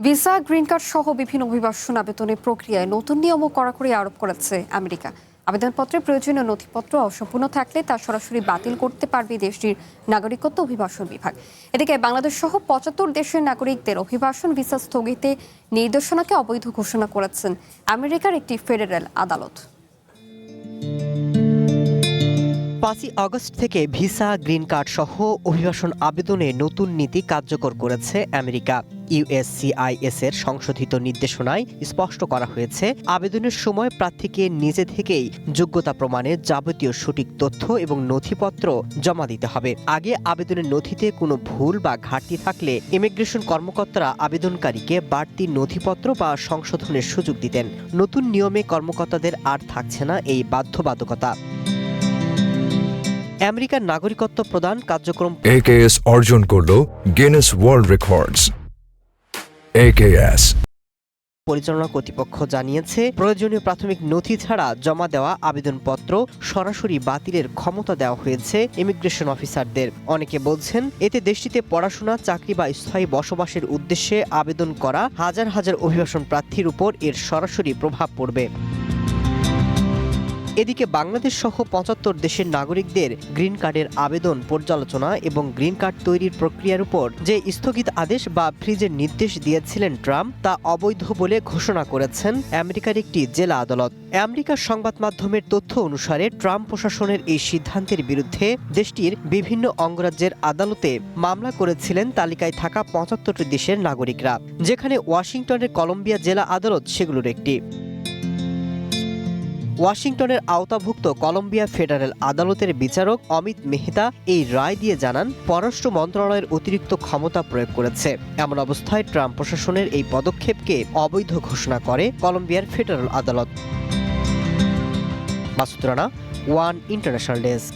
Visa, green card সহ বিভিন্ন অভিবাসন আবেদনের প্রক্রিয়ায় নতুন নিয়মও কড়াকড়ি আরোপ করেছে আমেরিকা। আবেদনপত্রে প্রয়োজনীয় নথিপত্র অসম্পূর্ণ থাকলে তা সরাসরি বাতিল করতে পারবে দেশটির নাগরিকত্ব অভিবাসন বিভাগ। এদিকে বাংলাদেশ সহ ৭৫ দেশের নাগরিকদের অভিবাসন ভিসা স্থগিতে নির্দেশনাকে অবৈধ ঘোষণা করেছেন আমেরিকার একটি ফেডারেল আদালত। ৫ই আগস্ট থেকে ভিসা, গ্রিন কার্ড সহ অভিবাসন আবেদনে নতুন নীতি কার্যকর করেছে আমেরিকা। ইউএসসিআইএস এর সংশোধিত নির্দেশনায় স্পষ্ট করা হয়েছে, আবেদনের সময় প্রার্থীকে নিজে থেকেই যোগ্যতা প্রমাণের যাবতীয় সঠিক তথ্য এবং নথিপত্র জমা দিতে হবে। আগে আবেদনের নথিতে কোনো ভুল বা ঘাটতি থাকলে ইমিগ্রেশন কর্মকর্তারা আবেদনকারীকে বাড়তি নথিপত্র বা সংশোধনের সুযোগ দিতেন। নতুন নিয়মে কর্মকর্তাদের আর থাকছে না এই বাধ্যবাধকতা। আমেরিকার নাগরিকত্ব প্রদান কার্যক্রম AKS অর্জন করল গিনেস ওয়ার্ল্ড রেকর্ডস। AKS পরিচালনা কর্তৃপক্ষ জানিয়েছে, প্রয়োজনীয় প্রাথমিক নথি ছাড়া জমা দেওয়া আবেদনপত্র সরাসরি বাতিলের ক্ষমতা দেওয়া হয়েছে ইমিগ্রেশন অফিসারদের। অনেকে বলছেন, এতে দেশটিতে পড়াশোনা, চাকরি বা স্থায়ী বসবাসের উদ্দেশ্যে আবেদন করা হাজার হাজার অভিবাসন প্রার্থীর উপর এর সরাসরি প্রভাব পড়বে। এদিকে বাংলাদেশ সহ ৭৫ দেশের নাগরিকদের গ্রিন কার্ডের আবেদন পর্যালোচনা এবং গ্রিন কার্ড তৈরির প্রক্রিয়ার উপর যে স্থগিত আদেশ বা ফ্রিজের নির্দেশ দিয়েছিলেন ট্রাম্প, তা অবৈধ বলে ঘোষণা করেছেন আমেরিকার একটি জেলা আদালত। আমেরিকার সংবাদ মাধ্যমের তথ্য অনুসারে ট্রাম্প প্রশাসনের এই সিদ্ধান্তের বিরুদ্ধে দেশটির বিভিন্ন অঙ্গরাজ্যের আদালতে মামলা করেছিলেন তালিকায় থাকা ৭৫টি দেশের নাগরিকরা, যেখানে ওয়াশিংটনের কলম্বিয়া জেলা আদালত সেগুলোর একটি। ওয়াশিংটনের আওতাভুক্ত কলম্বিয়া ফেডারেল আদালতের বিচারক অমিত মেহতা এই রায় দিয়ে জানান, পররাষ্ট্র মন্ত্রণালয়ের অতিরিক্ত ক্ষমতা প্রয়োগ করেছে। এমন অবস্থায় ট্রাম্প প্রশাসনের এই পদক্ষেপকে অবৈধ ঘোষণা করে কলম্বিয়ার ফেডারেল আদালত। Masud Rana, one international desk.